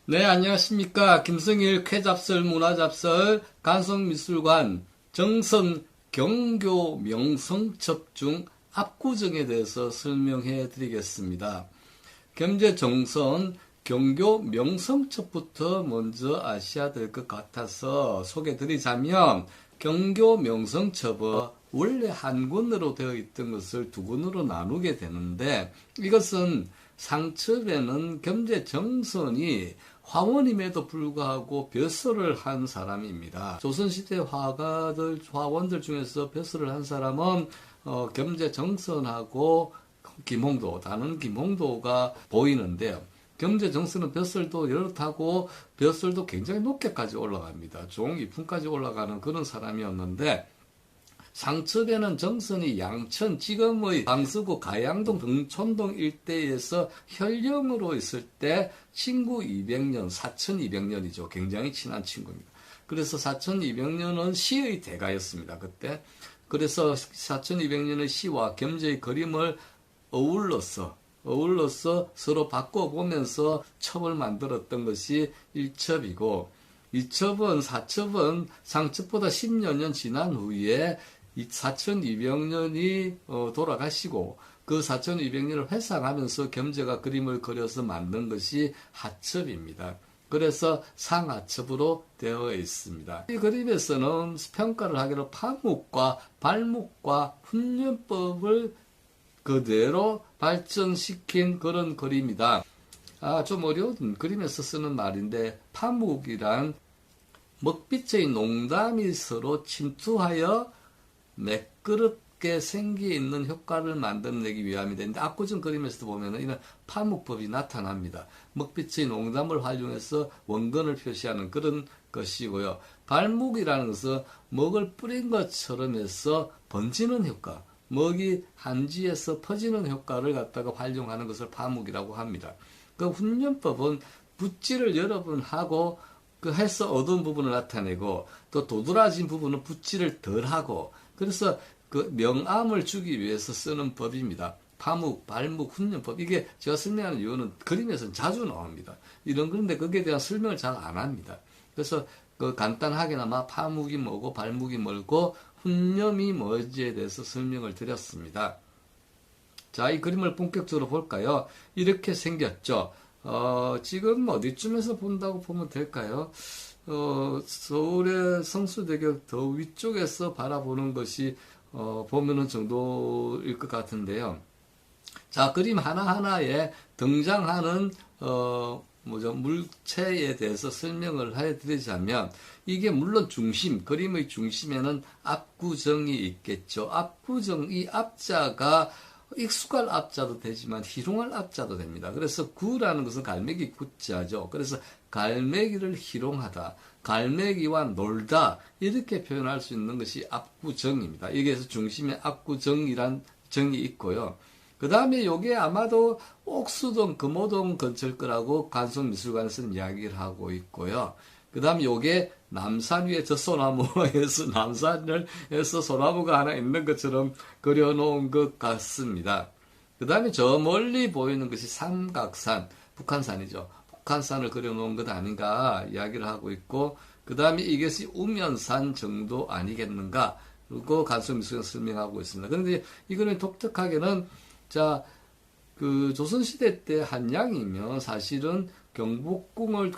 네, 안녕하십니까. 김성일 쾌잡설 문화잡설 간성미술관 정선 경교 명성첩 중 압구정에 대해서 설명해 드리겠습니다. 경제 정선 경교 명성첩부터 먼저 아셔야 될 것 같아서 소개해 드리자면 경교 명성첩은 원래 한 권으로 되어 있던 것을 두 권으로 나누게 되는데 이것은 상첩에는 경제 정선이 화원임에도 불구하고 벼슬을 한 사람입니다. 조선시대 화가들, 화원들 중에서 벼슬을 한 사람은 경제 정선하고 김홍도, 다른 김홍도가 보이는데요. 경제 정선은 벼슬도 여럿하고 벼슬도 굉장히 높게까지 올라갑니다. 종 2품까지 올라가는 그런 사람이었는데 상첩에는 정선이 양천, 지금의 강서구 가양동 등촌동 일대에서 현령으로 있을 때 친구 200년, 사천 200년이죠. 굉장히 친한 친구입니다. 그래서 사천 200년은 시의 대가였습니다. 그때. 그래서 사천 200년의 시와 겸제의 그림을 어울러서 서로 바꿔보면서 첩을 만들었던 것이 1첩이고 2첩은, 4첩은 상첩보다 10여 년 지난 후에 4200년이 돌아가시고 그 4200년을 회상하면서 겸제가 그림을 그려서 만든 것이 하첩입니다. 그래서 상하첩으로 되어 있습니다. 이 그림에서는 평가를 하기로 파묵과 발묵과 훈련법을 그대로 발전시킨 그런 그림이다. 좀 어려운 그림에서 쓰는 말인데 파묵이란 먹빛의 농담이 서로 침투하여 매끄럽게 생기 있는 효과를 만들어내기 위함이 되는데 압구정 그림에서도 보면은 이런 파묵법이 나타납니다. 먹빛의 농담을 활용해서 원근을 표시하는 그런 것이고요. 발묵이라는 것은 먹을 뿌린 것처럼 해서 번지는 효과, 먹이 한지에서 퍼지는 효과를 갖다가 활용하는 것을 파묵이라고 합니다. 그 훈련법은 붓질을 여러 번 하고 그 해서 얻은 부분을 나타내고 또 도드라진 부분은 붓질을 덜 하고 그래서 그 명암을 주기 위해서 쓰는 법입니다. 파묵, 발묵, 훈련법. 이게 제가 설명하는 이유는 그림에서는 자주 나옵니다. 그런데 거기에 대한 설명을 잘 안 합니다. 그래서 그 간단하게나마 파묵이 뭐고 발묵이 뭐고 훈련이 뭐지에 대해서 설명을 드렸습니다. 자, 이 그림을 본격적으로 볼까요? 이렇게 생겼죠. 지금 어디쯤에서 본다고 보면 될까요? 서울의 성수대교 더 위쪽에서 바라보는 것이 보면은 정도일 것 같은데요. 자, 그림 하나하나에 등장하는 물체에 대해서 설명을 해드리자면 이게 물론 그림의 중심에는 압구정이 있겠죠. 압구정이 앞자가 익숙할 앞자도 되지만 희롱할 앞자도 됩니다. 그래서 구라는 것은 갈매기 구자죠. 그래서 갈매기를 희롱하다, 갈매기와 놀다 이렇게 표현할 수 있는 것이 압구정입니다. 여기에서 중심에 압구정이란 정이 있고요. 그 다음에 요게 아마도 옥수동, 금호동 근처일 거라고 간성미술관에서는 이야기를 하고 있고요. 그 다음에 요게 남산 위에 저 소나무에서 남산에서 소나무가 하나 있는 것처럼 그려놓은 것 같습니다. 그 다음에 저 멀리 보이는 것이 삼각산, 북한산이죠. 북한산을 그려놓은 것 아닌가 이야기를 하고 있고 그 다음에 이것이 우면산 정도 아니겠는가 그리고 간성미술관 설명하고 있습니다. 그런데 이거는 독특하게는 자, 그 조선시대 때 한양이면 사실은 경복궁을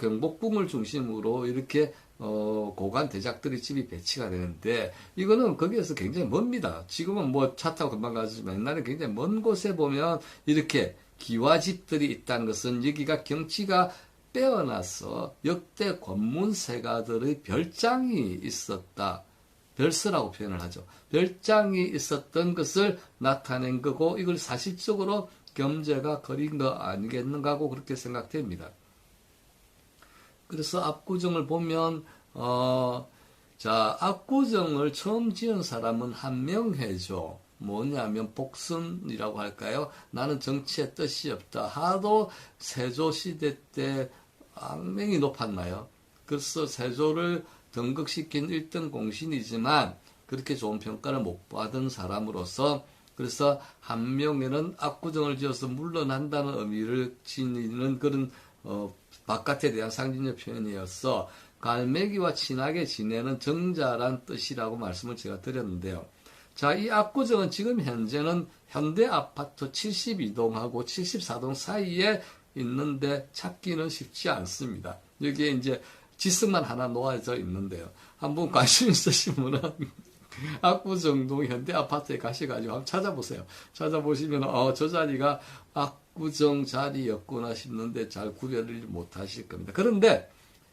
중심으로 이렇게 고관 대작들이 집이 배치가 되는데 이거는 거기에서 굉장히 멉니다. 지금은 뭐 차 타고 금방 가지만 옛날에 굉장히 먼 곳에 보면 이렇게 기와집들이 있다는 것은 여기가 경치가 빼어나서 역대 권문세가들의 별장이 있었다. 별서라고 표현을 하죠. 별장이 있었던 것을 나타낸 거고 이걸 사실적으로 겸제가 그린 거 아니겠는가 하고 그렇게 생각됩니다. 그래서 압구정을 보면 압구정을 처음 지은 사람은 한명회죠. 뭐냐면 복선이라고 할까요? 나는 정치에 뜻이 없다. 하도 세조시대 때 악명이 높았나요? 그래서 세조를 등극시킨 1등 공신이지만 그렇게 좋은 평가를 못 받은 사람으로서 그래서 한명에는 압구정을 지어서 물러난다는 의미를 지니는 그런 바깥에 대한 상징적 표현이어서 갈매기와 친하게 지내는 정자란 뜻이라고 말씀을 제가 드렸는데요. 자, 이 압구정은 지금 현재는 현대 아파트 72동하고 74동 사이에 있는데 찾기는 쉽지 않습니다. 여기에 이제 지승만 하나 놓아져 있는데요. 한번 관심 있으신 분은 압구정동 현대 아파트에 가셔가지고 한번 찾아보세요. 찾아보시면 저 자리가 압구정 자리였구나 싶는데 잘 구별을 못하실 겁니다. 그런데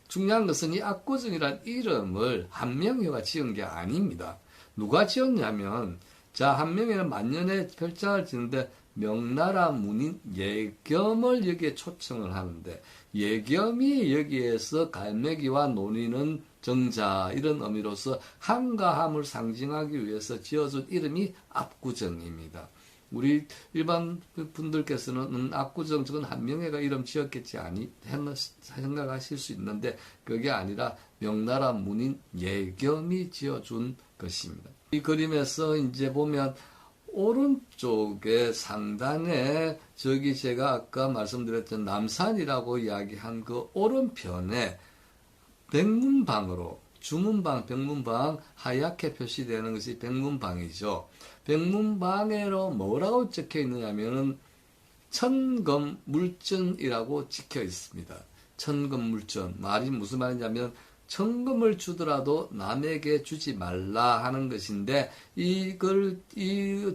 중요한 것은 이 압구정이란 이름을 한명회가 지은 게 아닙니다. 누가 지었냐면, 자, 한명회는 만년에 별장을 지는데 명나라 문인 예겸을 여기에 초청을 하는데, 예겸이 여기에서 갈매기와 논의는 정자 이런 의미로서 한가함을 상징하기 위해서 지어준 이름이 압구정입니다. 우리 일반 분들께서는 압구정 저건 한명회가 이름 지었겠지 아니 했나 생각하실 수 있는데 그게 아니라 명나라 문인 예겸이 지어준 것입니다. 이 그림에서 이제 보면 오른쪽에 상단에 저기 제가 아까 말씀드렸던 남산이라고 이야기한 그 오른편에 백문방으로 주문방, 백문방 하얗게 표시되는 것이 백문방이죠. 백문방에로 뭐라고 적혀 있느냐면은 천금물전이라고 찍혀 있습니다. 천금물전. 말이 무슨 말이냐면 천금을 주더라도 남에게 주지 말라 하는 것인데 이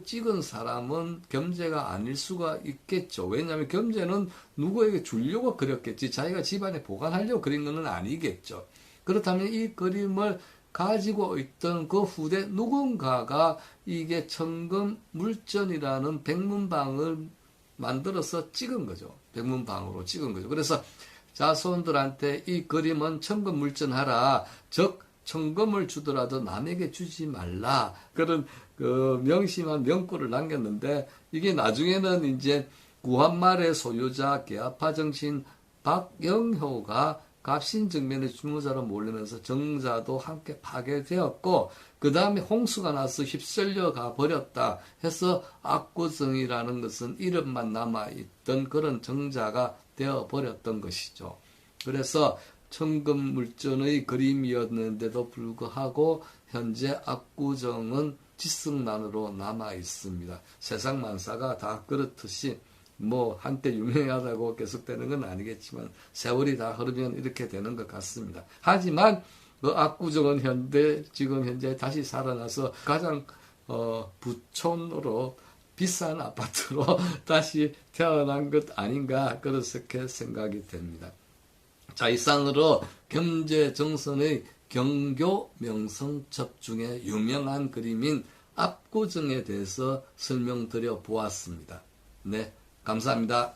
찍은 사람은 겸재가 아닐 수가 있겠죠. 왜냐하면 겸재는 누구에게 주려고 그렸겠지 자기가 집안에 보관하려고 그린 것은 아니겠죠. 그렇다면 이 그림을 가지고 있던 그 후대 누군가가 이게 천금물전이라는 백문방을 만들어서 찍은 거죠. 백문방으로 찍은 거죠. 그래서 자손들한테 이 그림은 천금물전하라. 즉 천금을 주더라도 남에게 주지 말라. 그런 그 명심한 명구를 남겼는데 이게 나중에는 이제 구한말의 소유자 계아파 정신 박영효가 갑신정변의 주무자로 몰리면서 정자도 함께 파괴되었고 그 다음에 홍수가 나서 휩쓸려 가버렸다 해서 압구정이라는 것은 이름만 남아있던 그런 정자가 되어버렸던 것이죠. 그래서 천금물전의 그림이었는데도 불구하고 현재 압구정은 지승만으로 남아있습니다. 세상 만사가 다 그렇듯이 뭐 한때 유명하다고 계속되는 건 아니겠지만 세월이 다 흐르면 이렇게 되는 것 같습니다. 하지만 그 압구정은 지금 현재 다시 살아나서 가장 부촌으로 비싼 아파트로 다시 태어난 것 아닌가 그렇게 생각이 됩니다. 자, 이상으로 겸재정선의 경교 명성첩 중에 유명한 그림인 압구정에 대해서 설명드려 보았습니다. 네, 감사합니다.